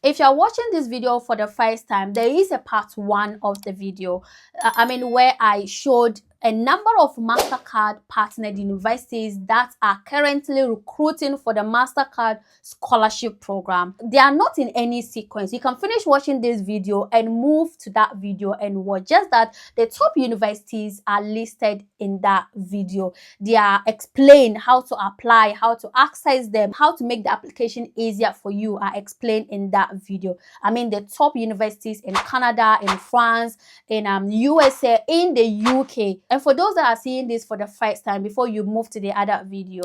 If you're watching this video for the first time, there is a part 1 of the video, where I showed a number of Mastercard partnered universities that are currently recruiting for the Mastercard Scholarship program. They are not in any sequence. You can finish watching this video and move to that video and watch. Just that the top universities are listed in that video. They are explained how to apply, how to access them, how to make the application easier for you are explained in that video. The top universities in Canada, in France, in USA, in the UK. And for those that are seeing this for the first time, before you move to the other video,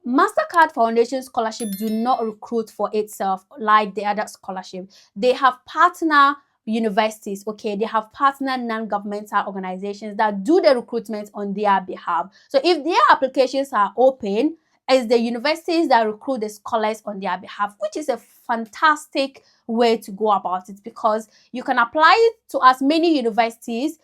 Mastercard Foundation Scholarship do not recruit for itself like the other scholarship. They have partner universities, okay? They have partner non-governmental organizations that do the recruitment on their behalf. So if their applications are open, it's the universities that recruit the scholars on their behalf, which is a fantastic way to go about it, because you can apply to as many universities,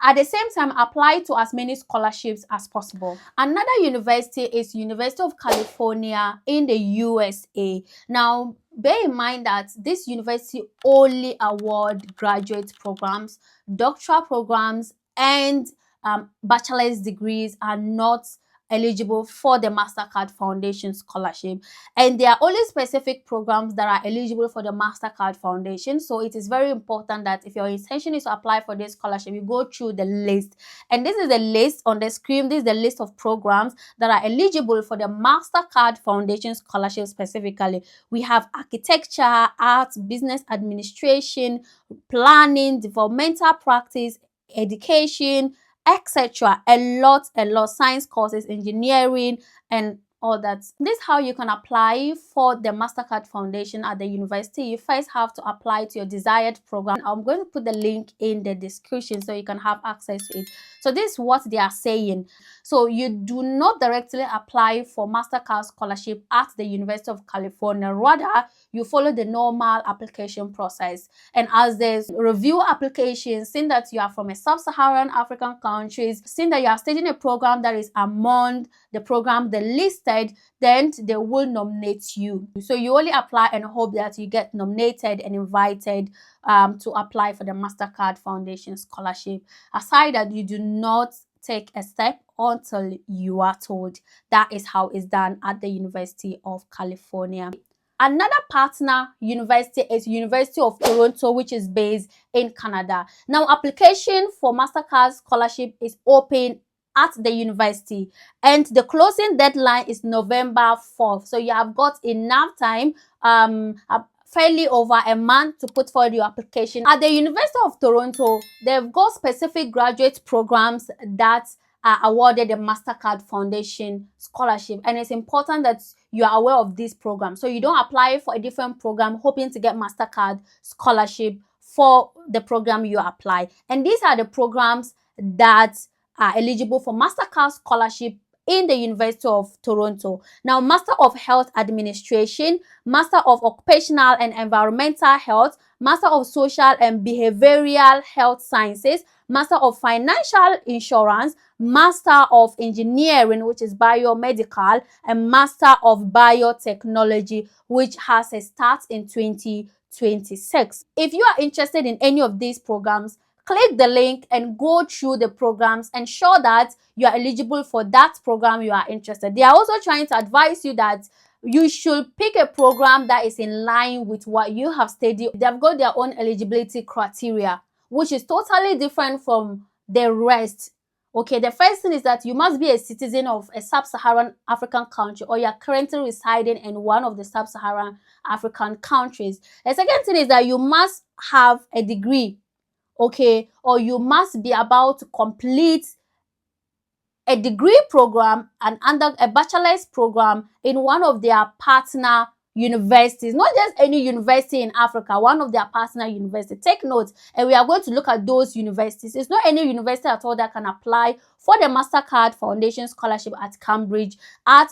at the same time apply to as many scholarships as possible. Another university is University of California in the USA. Now, bear in mind that this university only award graduate programs. Doctoral programs and bachelor's degrees are not eligible for the Mastercard Foundation Scholarship, and there are only specific programs that are eligible for the Mastercard Foundation. So it is very important that if your intention is to apply for this scholarship, you go through the list, and this is the list on the screen. This is the list of programs that are eligible for the Mastercard Foundation Scholarship. Specifically, we have architecture, arts, business administration, planning, developmental practice, education, etc. A lot, science courses, engineering, and all that. This is how you can apply for the Mastercard Foundation at the university. You first have to apply to your desired program. I'm going to put the link in the description so you can have access to it. So this is what they are saying. So you do not directly apply for Mastercard Scholarship at the University of California. Rather, you follow the normal application process. And as there's review applications, seeing that you are from a sub-Saharan African countries, seeing that you are studying a program that is among the program they listed, then they will nominate you. So you only apply and hope that you get nominated and invited to apply for the Mastercard Foundation Scholarship. Aside that, you do not take a step until you are told. That is how it's done at the University of California. Another partner university is University of Toronto, which is based in Canada. Now, application for Mastercard Scholarship is open at the university, and the closing deadline is November 4th. So you have got enough time, fairly over a month, to put forward your application. At the University of Toronto, they've got specific graduate programs that are awarded the Mastercard Foundation Scholarship, and it's important that you are aware of this program, so you don't apply for a different program hoping to get Mastercard Scholarship for the program you apply. And these are the programs that are eligible for Mastercard Scholarship in the University of Toronto. Now, Master of Health Administration, Master of Occupational and Environmental Health, Master of Social and Behavioral Health Sciences, Master of Financial Insurance, Master of Engineering, which is Biomedical, and Master of Biotechnology, which has a start in 2026. If you are interested in any of these programs, click the link and go through the programs, ensure that you are eligible for that program you are interested. They are also trying to advise you that you should pick a program that is in line with what you have studied. They've got their own eligibility criteria, which is totally different from the rest. Okay, the first thing is that you must be a citizen of a sub-Saharan African country, or you are currently residing in one of the sub-Saharan African countries. The second thing is that you must have a degree, okay, or you must be about to complete a degree program and under a bachelor's program in one of their partner universities, not just any university in Africa, one of their partner universities. Take note, and we are going to look at those universities. It's not any university at all that can apply for the Mastercard Foundation Scholarship at Cambridge, at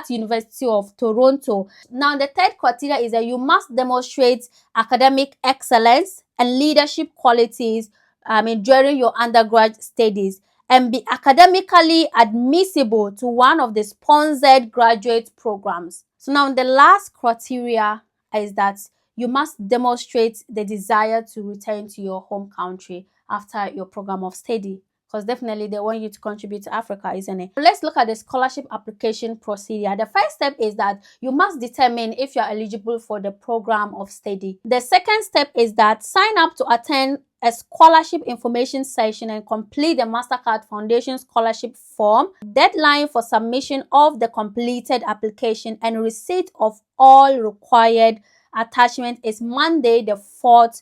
University of Toronto. Now, the third criteria is that you must demonstrate academic excellence and leadership qualities during your undergrad studies, and be academically admissible to one of the sponsored graduate programs. So now the last criteria is that you must demonstrate the desire to return to your home country after your program of study, because definitely they want you to contribute to Africa, isn't it? Let's look at the scholarship application procedure. The first step is that you must determine if you are eligible for the program of study. The second step is that sign up to attend a scholarship information session and complete the Mastercard Foundation scholarship form. Deadline for submission of the completed application and receipt of all required attachments is Monday, the 4th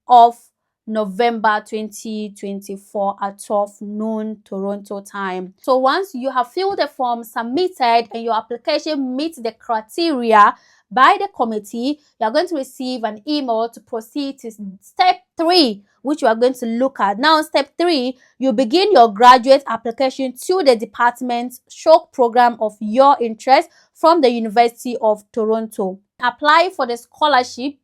of November 2024 at 12 noon Toronto time. So once you have filled the form, submitted, and your application meets the criteria by the committee, you are going to receive an email to proceed to step 3, which we are going to look at. Now, step 3, you begin your graduate application to the department stroke program of your interest from the University of Toronto. Apply for the scholarship.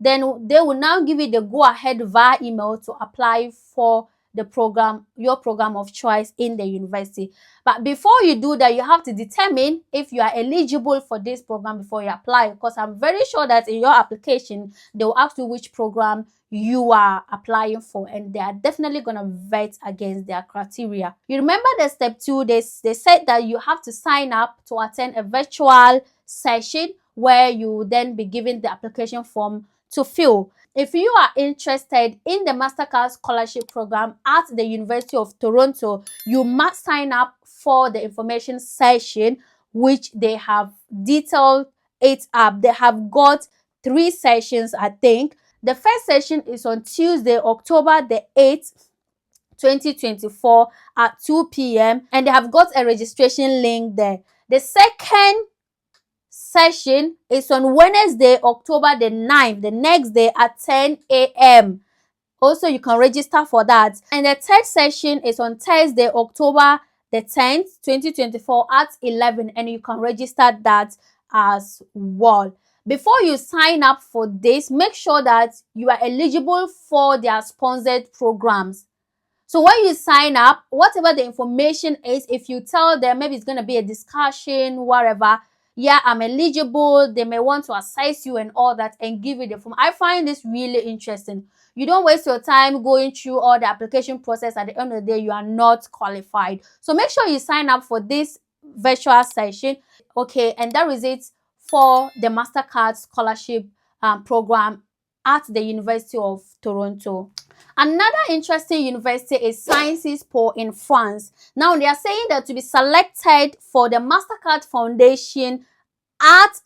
Then they will now give you the go-ahead via email to apply for the program, your program of choice in the university. But before you do that, you have to determine if you are eligible for this program before you apply, because I'm very sure that in your application, they will ask you which program you are applying for, and they are definitely going to vet against their criteria. You remember the step 2, they said that you have to sign up to attend a virtual session where you will then be given the application form to fill. If you are interested in the Mastercard Scholarship Program at the University of Toronto, you must sign up for the information session, which they have detailed it up. They have got 3 sessions, I think. The first session is on Tuesday, October the 8th, 2024 at 2 p.m. and they have got a registration link there. The second session is on Wednesday, October the 9th, the next day at 10 a.m. Also, you can register for that. And the third session is on Thursday, October the 10th, 2024 at 11, and you can register that as well. Before you sign up for this, make sure that you are eligible for their sponsored programs. So when you sign up, whatever the information is, if you tell them maybe it's going to be a discussion, whatever, yeah, I'm eligible, they may want to assess you and all that and give you the form. I find this really interesting. You don't waste your time going through all the application process. At the end of the day, you are not qualified. So make sure you sign up for this virtual session. Okay, and that is it for the Mastercard Scholarship program at the University of Toronto. Another interesting university is Sciences Po in France. Now, they are saying that to be selected for the Mastercard Foundation at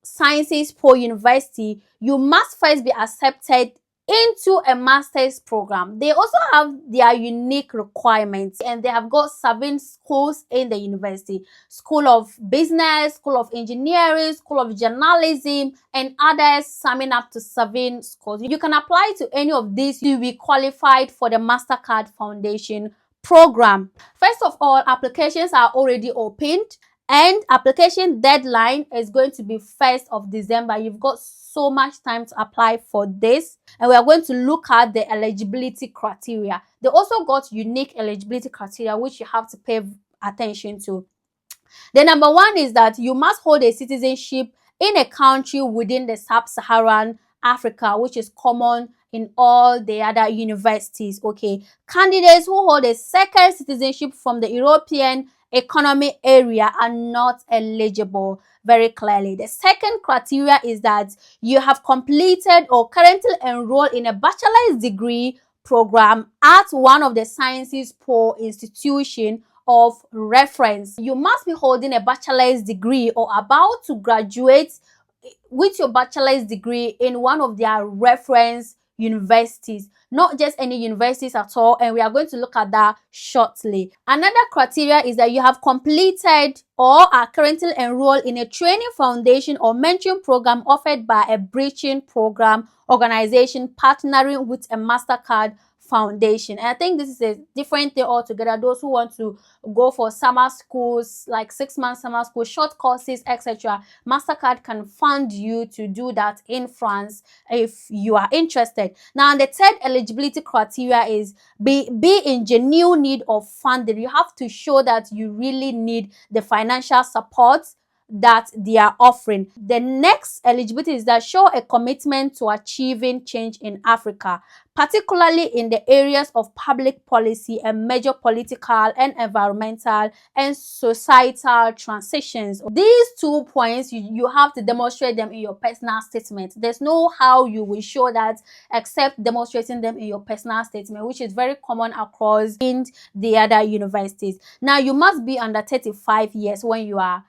Sciences Po University, you must first be accepted into a master's program. They also have their unique requirements, and they have got 7 schools in the university: School of Business, School of Engineering, School of Journalism, and others, summing up to 7 schools. You can apply to any of these to be qualified for the Mastercard Foundation program. First of all, applications are already opened, and application deadline is going to be 1st of December. You've got so much time to apply for this, and we are going to look at the eligibility criteria. They also got unique eligibility criteria which you have to pay attention to. The number 1 is that you must hold a citizenship in a country within the sub-Saharan Africa, which is common in all the other universities. Okay, candidates who hold a second citizenship from the European Economic Area are not eligible, very clearly. The second criteria is that you have completed or currently enrolled in a bachelor's degree program at one of the Sciences Po institution of reference. You must be holding a bachelor's degree or about to graduate with your bachelor's degree in one of their reference universities, not just any universities at all, and we are going to look at that shortly. Another criteria is that you have completed or are currently enrolled in a training foundation or mentoring program offered by a bridging program organization partnering with a Mastercard Foundation. And I think this is a different thing altogether. Those who want to go for summer schools, like 6-month summer school, short courses, etc., Mastercard can fund you to do that in France if you are interested. Now, the third eligibility criteria is be in genuine need of funding. You have to show that you really need the financial support that they are offering. The next eligibility is that show a commitment to achieving change in Africa, particularly in the areas of public policy and major political and environmental and societal transitions. These 2 points, you have to demonstrate them in your personal statement. There's no how you will show that except demonstrating them in your personal statement, which is very common across in the other universities. Now, you must be under 35 years when you are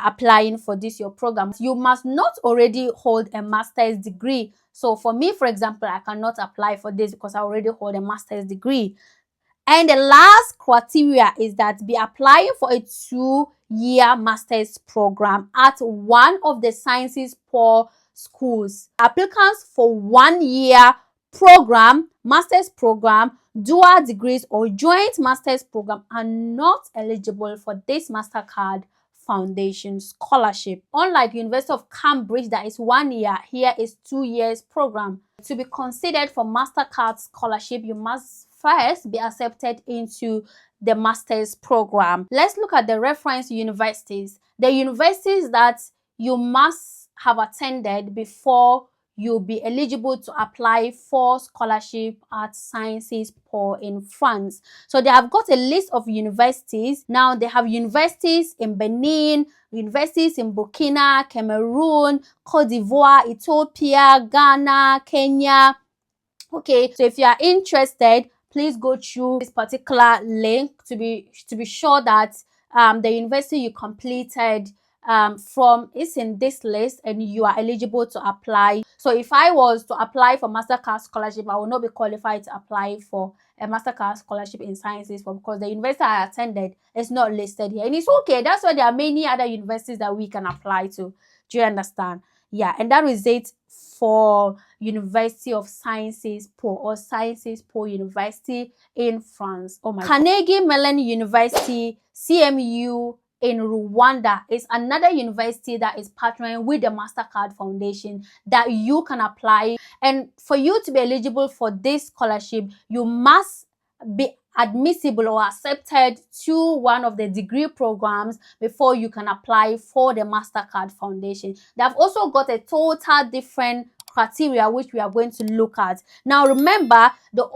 applying for this your program. You must not already hold a master's degree. So for me, for example, I cannot apply for this because I already hold a master's degree. And the last criteria is that be applying for a 2-year master's program at one of the sciences poor schools. Applicants for 1-year program, master's program, dual degrees or joint master's program are not eligible for this Mastercard Foundation scholarship. Unlike University of Cambridge, that is 1 year, here is 2 years program. To be considered for Mastercard scholarship, you must first be accepted into the master's program. Let's look at the reference universities. The universities that you must have attended before you'll be eligible to apply for scholarship at Sciences Po in France. So they have got a list of universities. Now they have universities in Benin, universities in Burkina, Cameroon, Cote d'Ivoire, Ethiopia, Ghana, Kenya. Okay, so if you are interested, please go through this particular link to be sure that the university you completed from is in this list and you are eligible to apply. So if I was to apply for Mastercard scholarship, I will not be qualified to apply for a Mastercard scholarship in sciences because the university I attended is not listed here. And it's okay. That's why there are many other universities that we can apply to. Do you understand? Yeah, and that is it for University of Sciences Po or Sciences Po University in France. Oh my Carnegie Mellon University, CMU in Rwanda is another university that is partnering with the Mastercard Foundation that you can apply. And for you to be eligible for this scholarship, you must be admissible or accepted to one of the degree programs before you can apply for the Mastercard Foundation. They have also got a total different criteria which we are going to look at. Now remember, the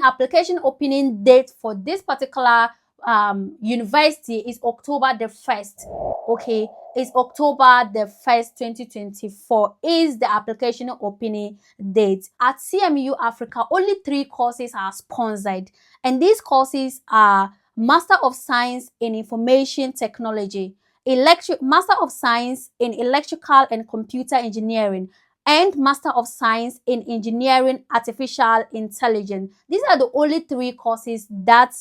application opening date for this particular university is October the 1st. Okay, it's October the 1st, 2024 is the application opening date. At CMU-Africa, only 3 courses are sponsored, and these courses are Master of Science in Information Technology, Master of Science in Electrical and Computer Engineering, and Master of Science in Engineering Artificial Intelligence. These are the only 3 courses that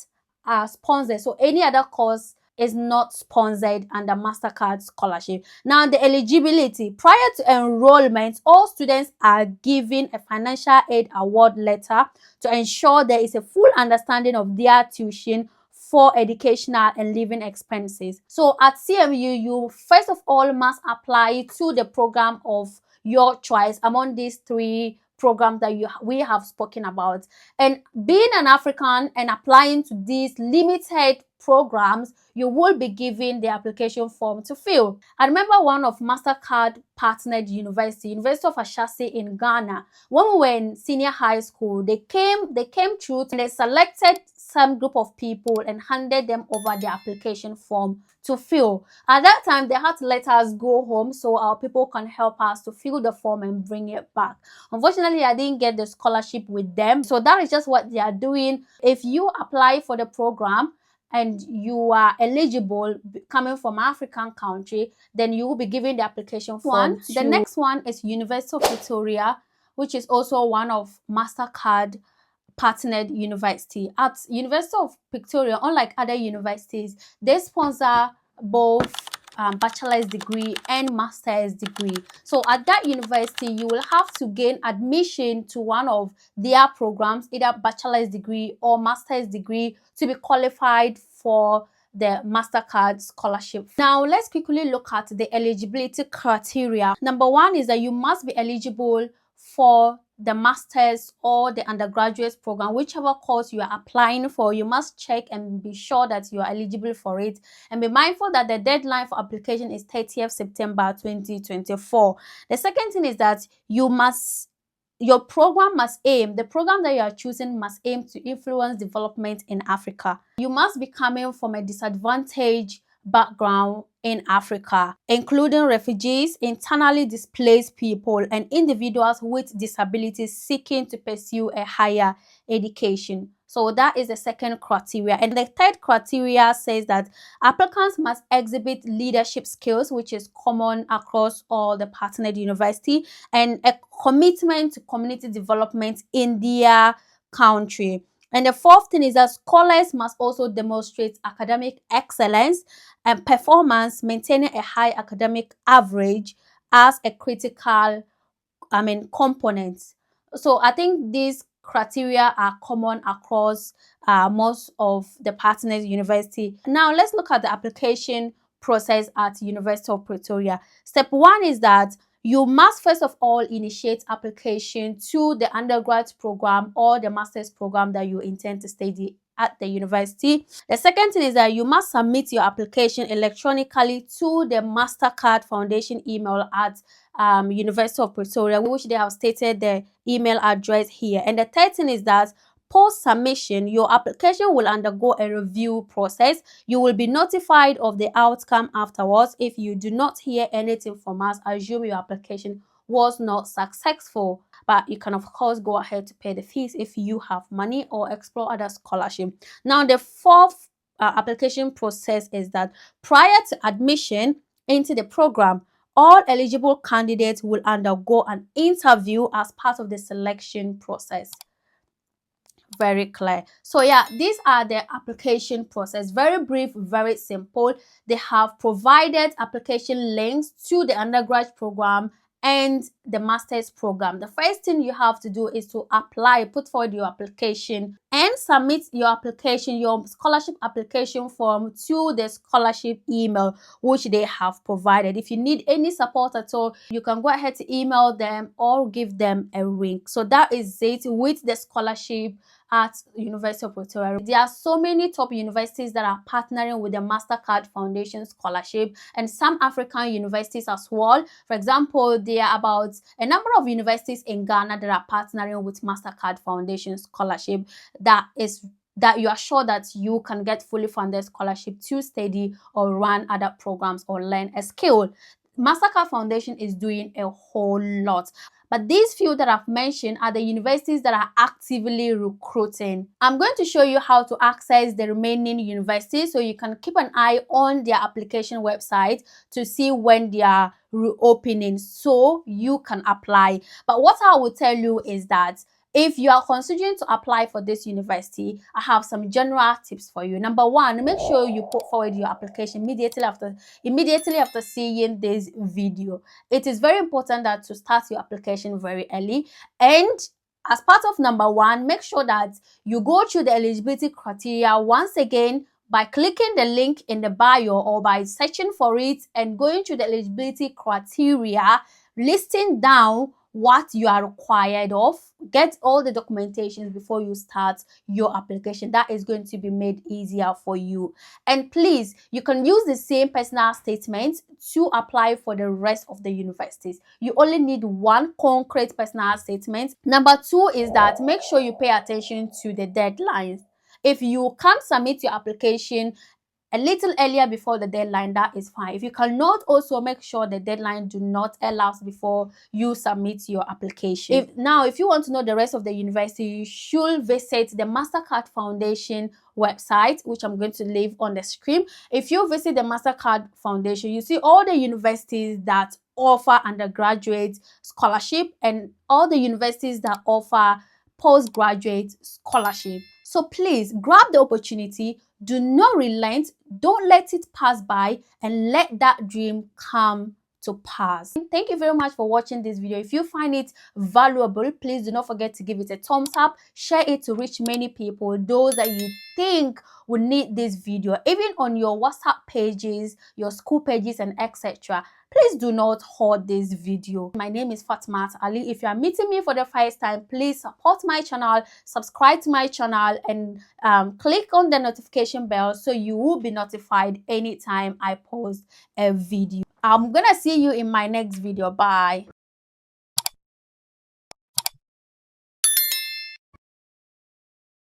are sponsored. So any other course is not sponsored under Mastercard scholarship. Now the eligibility. Prior to enrollment, all students are given a financial aid award letter to ensure there is a full understanding of their tuition for educational and living expenses. So at CMU, you first of all must apply to the program of your choice among these 3 programs that we have spoken about. And being an African and applying to these limited programs, you will be given the application form to fill. I remember one of Mastercard partnered University of Ashesi in Ghana. When we were in senior high school, they came through and they selected some group of people and handed them over the application form to fill. At that time, they had to let us go home so our people can help us to fill the form and bring it back. Unfortunately, I didn't get the scholarship with them. So that is just what they are doing. If you apply for the program and you are eligible coming from African country, then you will be given the application form. The next one is University of Victoria, which is also one of Mastercard partnered university. At University of Victoria, unlike other universities, they sponsor both bachelor's degree and master's degree. So at that university, you will have to gain admission to one of their programs, either bachelor's degree or master's degree, to be qualified for the Mastercard scholarship. Now let's quickly look at the eligibility criteria. Number 1 is that you must be eligible for the master's or the undergraduate program, whichever course you are applying for, you must check and be sure that you are eligible for it, and be mindful that the deadline for application is 30th September 2024. The second thing is that your program must aim, the program that you are choosing must aim to influence development in Africa. You must be coming from a disadvantaged background in Africa, including refugees, internally displaced people, and individuals with disabilities seeking to pursue a higher education. So that is the second criteria. And the third criteria says that applicants must exhibit leadership skills, which is common across all the partnered university, and a commitment to community development in their country. And the fourth thing is that scholars must also demonstrate academic excellence and performance, maintaining a high academic average as a critical components. So I think these criteria are common across most of the partners university. Now let's look at the application process at University of Pretoria. Step one is that you must first of all initiate application to the undergrad program or the master's program that you intend to study at the university. The second thing is that you must submit your application electronically to the Mastercard Foundation email at University of Pretoria, which they have stated the email address here. And the third thing is that post submission, your application will undergo a review process. You will be notified of the outcome afterwards. If you do not hear anything from us, assume your application was not successful, but you can of course go ahead to pay the fees if you have money or explore other scholarship. Now the fourth application process is that prior to admission into the program, all eligible candidates will undergo an interview as part of the selection process. Very clear. So yeah, these are the application process. Very brief, very simple. They have provided application links to the undergraduate program and the master's program. The first thing you have to do is to apply, put forward your application and submit your application, your scholarship application form to the scholarship email which they have provided. If you need any support at all, you can go ahead to email them or give them a ring. So that is it with the scholarship at University of Pretoria. There are so many top universities that are partnering with the Mastercard Foundation Scholarship and some African universities as well. For example, there are about a number of universities in Ghana that are partnering with Mastercard Foundation Scholarship that you are sure that you can get fully funded scholarship to study or run other programs or learn a skill. Mastercard Foundation is doing a whole lot. But these few that I've mentioned are the universities that are actively recruiting. I'm going to show you how to access the remaining universities, so you can keep an eye on their application website to see when they are reopening so you can apply. But what I will tell you is that if you are considering to apply for this university, I have some general tips for you. Number one, make sure you put forward your application immediately after seeing this video. It is very important that to start your application very early. And as part of number one, make sure that you go through the eligibility criteria once again by clicking the link in the bio or by searching for it and going through the eligibility criteria, listing down what you are required of. Get all the documentation before you start your application. That is going to be made easier for you. And please, you can use the same personal statement to apply for the rest of the universities. You only need one concrete personal statement. Number two is that make sure you pay attention to the deadlines. If you can't submit your application a little earlier before the deadline, that is fine. If you cannot, also make sure the deadline do not elapse before you submit your application. If you want to know the rest of the university, you should visit the Mastercard Foundation website, which I'm going to leave on the screen. If you visit the Mastercard Foundation, you see all the universities that offer undergraduate scholarship and all the universities that offer postgraduate scholarship. So please grab the opportunity. Do not relent. Don't let it pass by, and let that dream come to pass. Thank you very much for watching this video. If you find it valuable, please do not forget to give it a thumbs up. Share it to reach many people, those that you think will need this video, even on your WhatsApp pages, your school pages, and etc. please do not hoard this video. My name is Fatmat Ali. If you are meeting me for the first time, please support my channel, subscribe to my channel, and click on the notification bell so you will be notified anytime I post a video. I'm gonna see you in my next video. Bye.